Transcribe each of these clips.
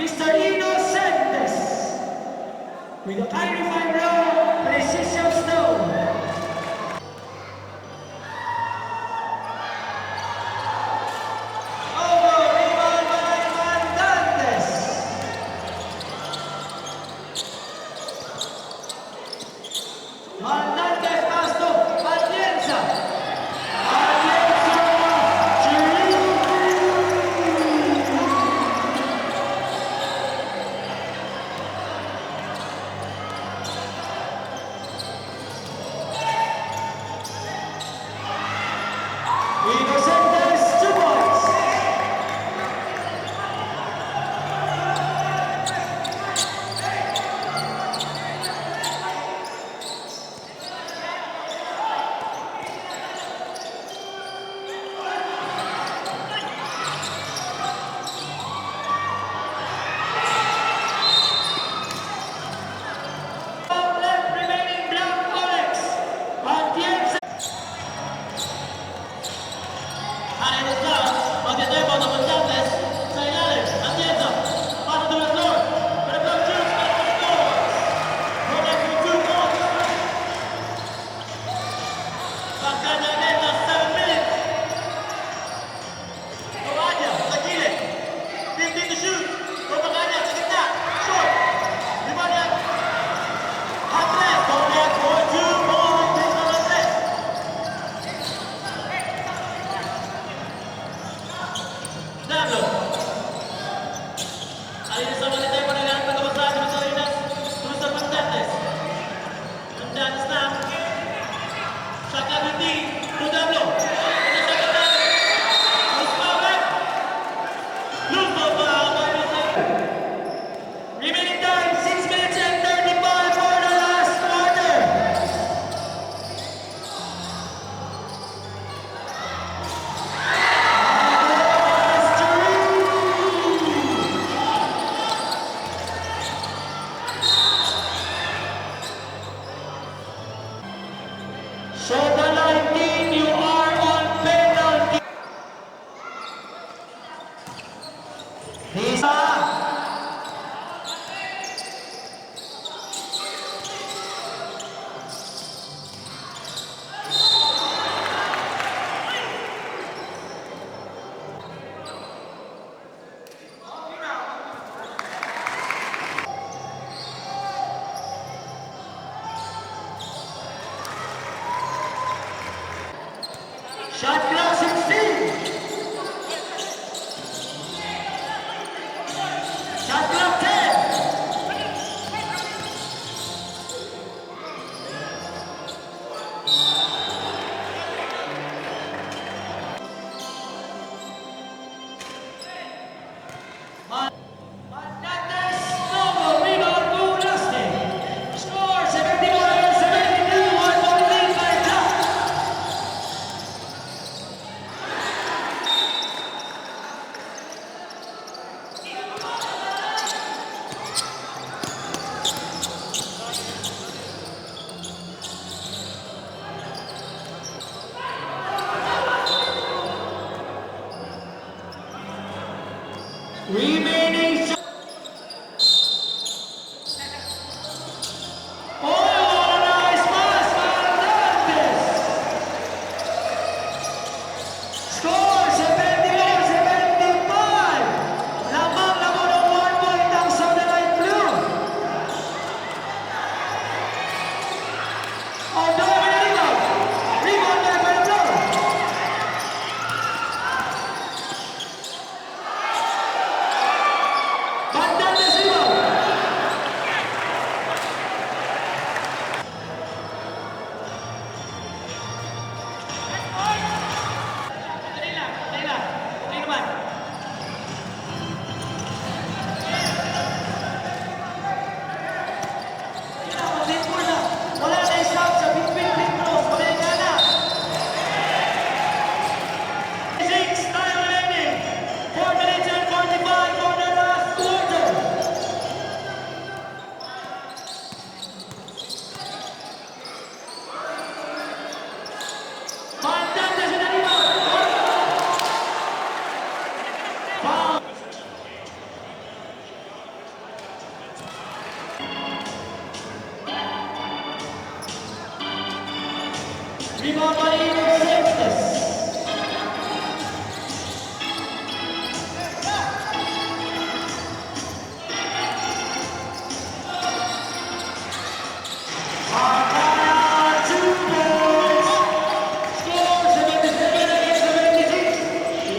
Mr. Innocentes with a kindly five round precision stone. Shot clock 16. Shot clock 10. Remember Innocentes. Marcana 2 points. Score 77 against 76.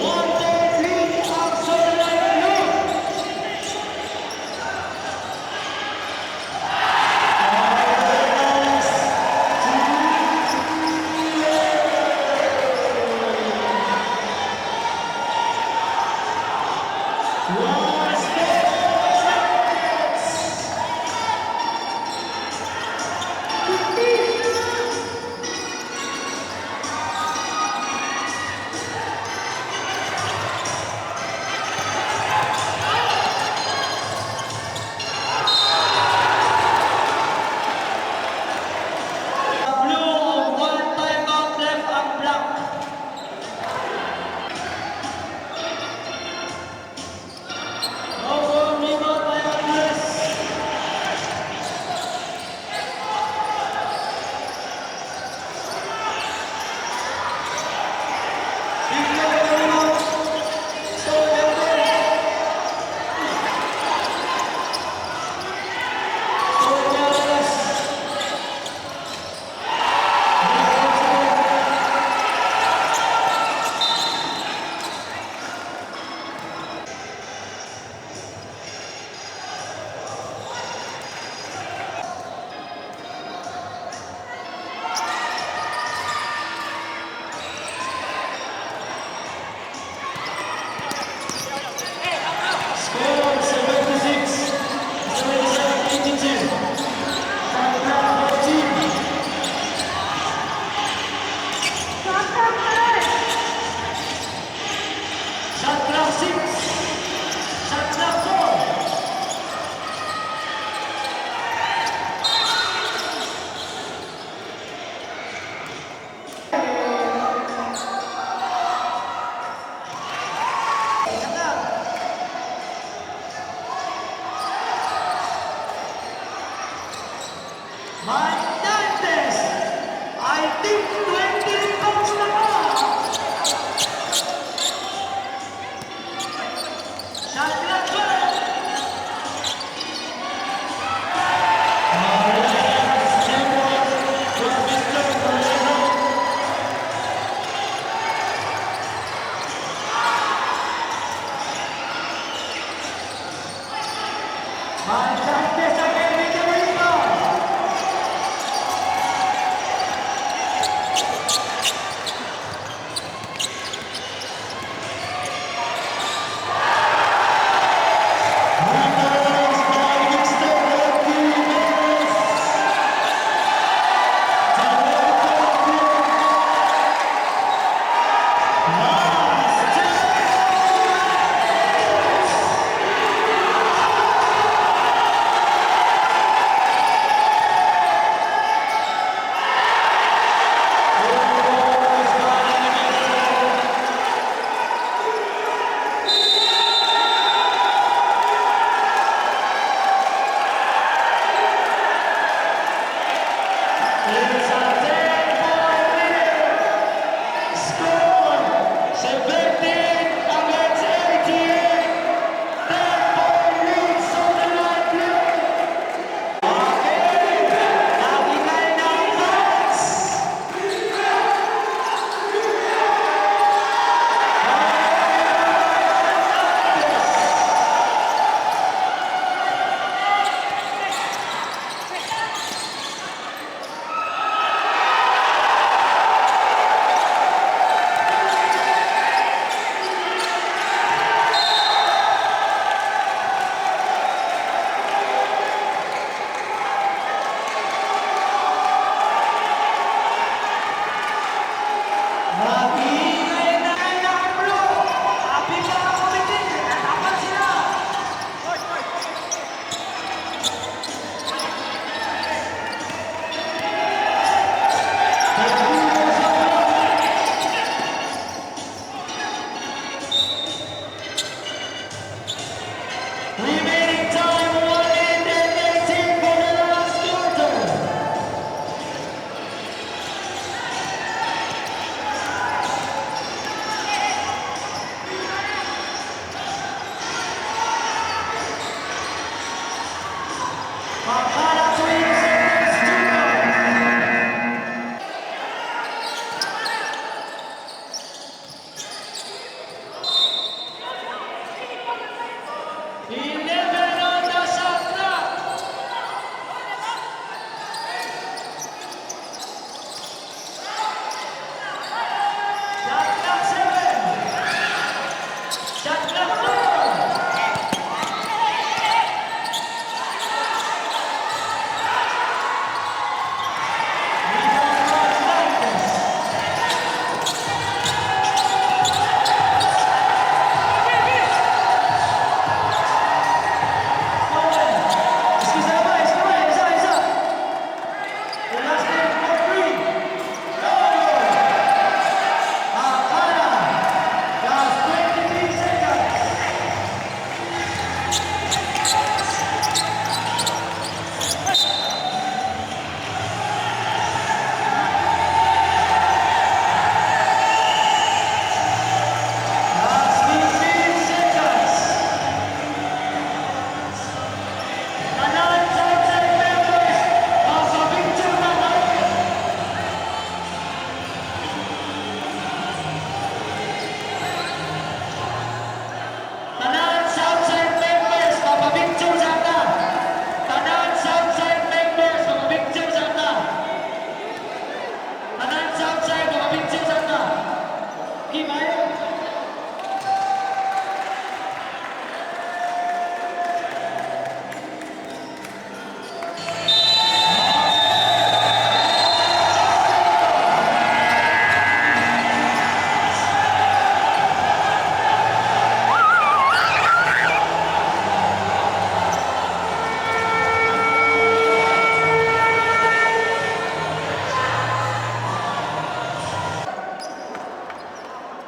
1.3 outside the line of blue, one timeout left ang black. No more rebound by Andres. Score 76, 82. Background 14. Shot clock 6. Shot clock 4. Mike Dantes, I think 20 rebounds na ba? Shot clock 12. Mike Dantes again with the rebound. Akala Twins against Junior. Eleven on the shot clock. Shot clock 7. Shot clock 4. Tanan Southside members, mapapicture sa ata. Tanan Southside members, mapapicture sa ata. Tanan Southside, mapapicture sa ata. Kimayo.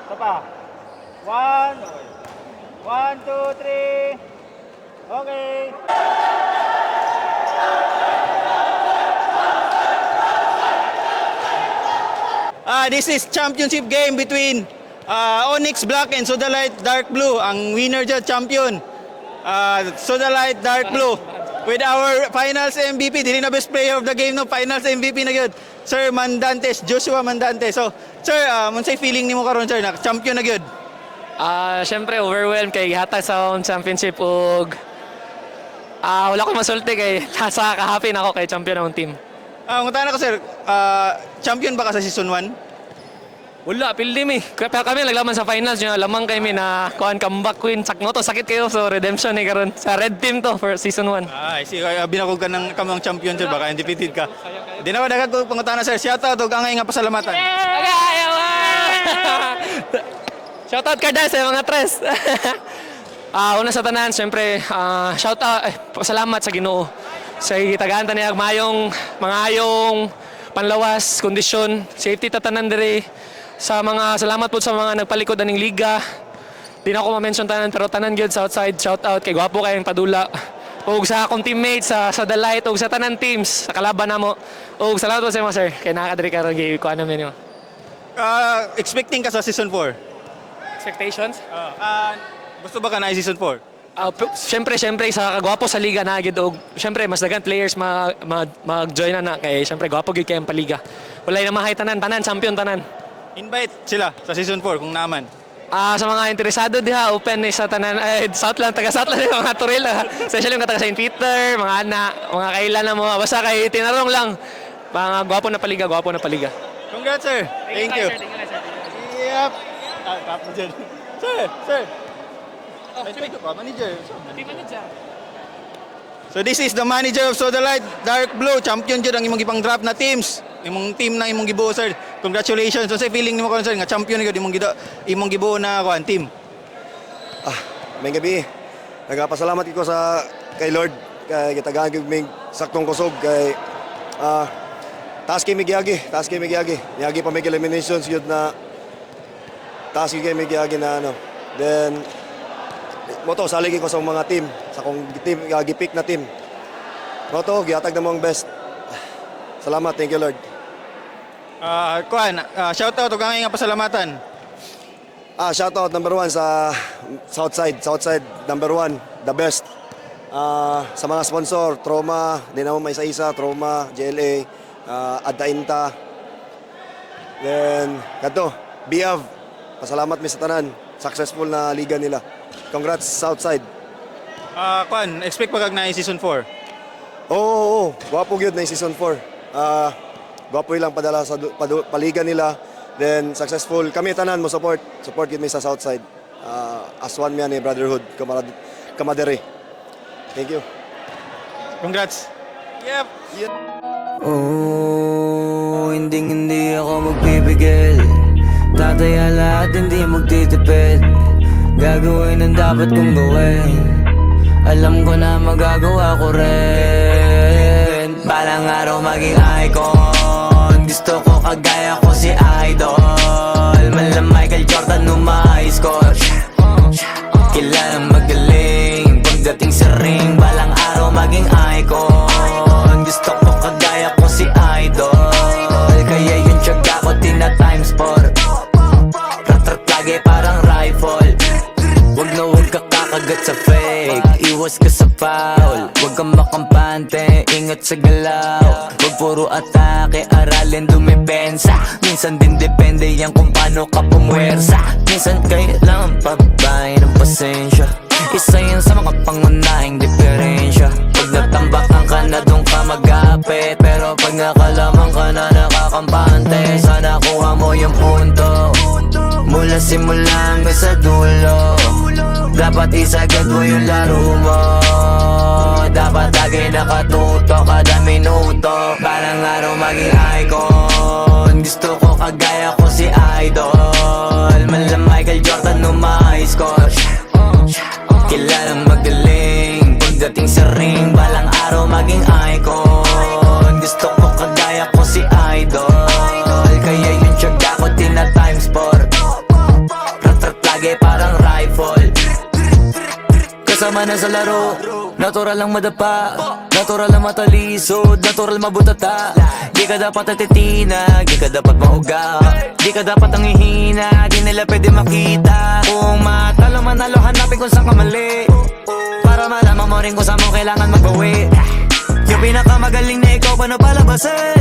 Isa pa. One. One, two, three. Okay. This is championship game between Onyx Black and Sodalite Dark Blue. Ang winner dyan, champion. Sodalite Dark Blue. With our finals MVP, dili na best player of the game, no? Finals MVP na yun. Sir Mandantes, Joshua Mandantes. So, sir, munsay feeling nimo karon sir, na champion na gyud? Siyempre overwhelmed kay gihatag sa championship ug wala ko masulti kay sa ka-happy na ako kay champion ng team. Ngunta na ko sir, champion ba ka sa season 1? Wala, pildi mi. Kaya kami naglaman sa finals nyo, lamang kami na kuhan comeback queen. Sakno to, sakit kayo. So redemption ni karon sa red team to for season 1. I see, binakog ka ng kamang champion sir, baka undefeated ka. Di na dagat ko pangutana sir, shoutout ug angay nga pasalamatan. Shoutout ka dahil sa mga tres. Una sa tanan, siyempre, shoutout, pasalamat sa Ginoo. Sa gitagaan niya mayong panlawas, kondisyon, safety tatanan diri. Sa mga salamat po sa mga nagpalikod aning liga. Di na ako ma-mention tanan pero tanan gyud sa outside, shoutout kay gwapo kayong padula. Og sa akong teammates sa The Light og sa tanan teams sa kalaban namo. Og salamat po sa mga sir kay nakadiri karon gyud ko ano ninyo. Expecting ka sa season 4? Expectations? Gusto ba ka na season 4? Siyempre sa kagwapo sa liga na gyud og siyempre mas dagan players mag-join na kay siyempre gwapo gyud kay ang paliga. Walay na mahay tanan champion tanan. Invite sila sa season 4 kung naman. Sa mga interesado diha open ni sa tanan Southland taga Southland yung mga turil especially yung taga St. Peter mga anak mga kailan na mo basta kay tinarong lang mga gwapo na paliga. Congrats sir. Thank you. Yep. Tap mo dyan. Sir. Manager. So this is the manager of Sodalite Dark Blue. Champion jud ang imong gipang draft na teams. Imong team na imong gibuo sir. Congratulations. So say feeling nimo karon sir nga champion gyud imong gibuo na kuan team. May gabi. Nagapasalamat ko sa kay Lord kay gitagaan gyud mig saktong kusog kay taas kay migyagi. Yagi pa mig eliminations gyud na taas kay migyagi na ano. Then moto saligin ko sa mga team, sa kong team gipick na team. Moto gihatag na mo ang best. Salamat, thank you Lord. Shoutout ug angay nga pasalamatan. Shoutout number 1 sa Southside number 1, the best. Sa mga sponsor, Troma, Dinamo May Isa, Troma, JLA, Adda-Inta. Then, kato, Biav, pasalamat mi sa tanan. Successful na liga nila. Congrats, Southside. Expect pa kag na season 4. Oo. Gwapo gyud na yung season 4. Gwapo ilang padala sa paliga nila. Then, successful. Kami tanan mo support. Support gyud mi sa Southside. As one man ni Brotherhood, Kamadere. Thank you. Congrats. Yep. Hindi ako magpipigil. Tataya lahat, hindi magtitipid. Gagawin ang dapat kong gawin. Alam ko na magagawa ko rin. Balang araw maging icon. Gusto ko kagaya ko si Idol. Malam Michael Jordan score. Kilalang magaling. Pagdating sa ring, balang araw maging icon. Gusto ko kagaya ko si Idol. Kaya yung tiyaga ko tina-times 4. Rat-rat lagi parang rifle. Wag na wag ka kakagat sa fake. Iwas ka sa foul. Wag kang makampante, ingat sa galaw. Wag puro atake, aralin dumipensa. Minsan din depende yan kung paano ka pumwersa. Minsan kailangan pagbahay ng pasensya. Isa yan sa mga pangunahing diferensya. Pag natambakan ka na doon ka mag-apit. Pero pag nakalaman ka na nakakampante, sana kuha mo yung punto. Mula simula hanggang sa dulo. Dapat isagad mo yung laro mo. Dapat lagi nakatuto kada minuto. Parang araw maging icon. Gusto ko kagaya ko si Idol. Malam Michael Jordan score. Kilalang magaling. Pagdating sa ring, balang araw maging icon. Gusto ko kagaya ko si Idol. Kaya yung tiyaga ko tina-times 4. Rat-rat lagi parang rifle. Kasama na sa laro, natural lang madapa. Natural lang matalisod, natural mabutata. Di ka dapat natitina, di ka dapat mahuga. Di ka dapat ang ihina, di nila pwede makita. Kung matalo manalo, hanapin kung saan ka mali. Para malaman mo rin kung saan mo kailangan magbawi. Yung pinakamagaling na ikaw, paano palabasin?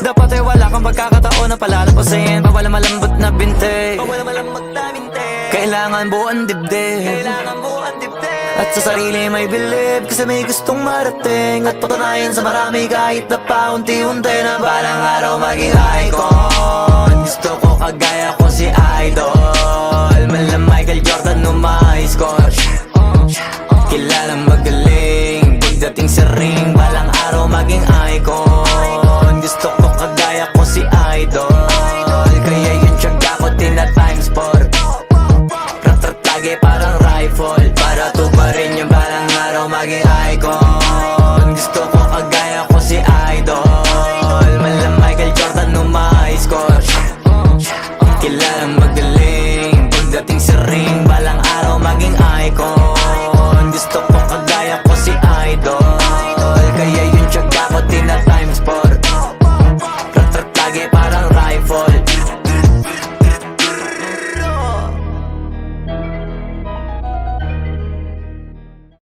Dapat ay wala kang pagkakataon na palalapasin. Bawala malambot na binte, kailangan buuan dibdib. At sa sarili may believe, kasi may gustong marating. At patunayan sa marami kahit na paunti-unti na balang araw maging icon. Gusto ko kagaya ko si Idol. Malam Michael Jordan score. Kilalang magaling. Pagdating sa ring, balang araw maging icon. Gusto ko kagaya ko si Idol. Kaya yung tiyaga ko tina-times 4. Rat-rat lagi parang rifle. Para tuparin yung balang araw maging icon. Gusto ko kagaya ko si Idol. Malam Michael Jordan score. Kilalang magaling. Pagdating sa ring, balang araw maging icon. Gusto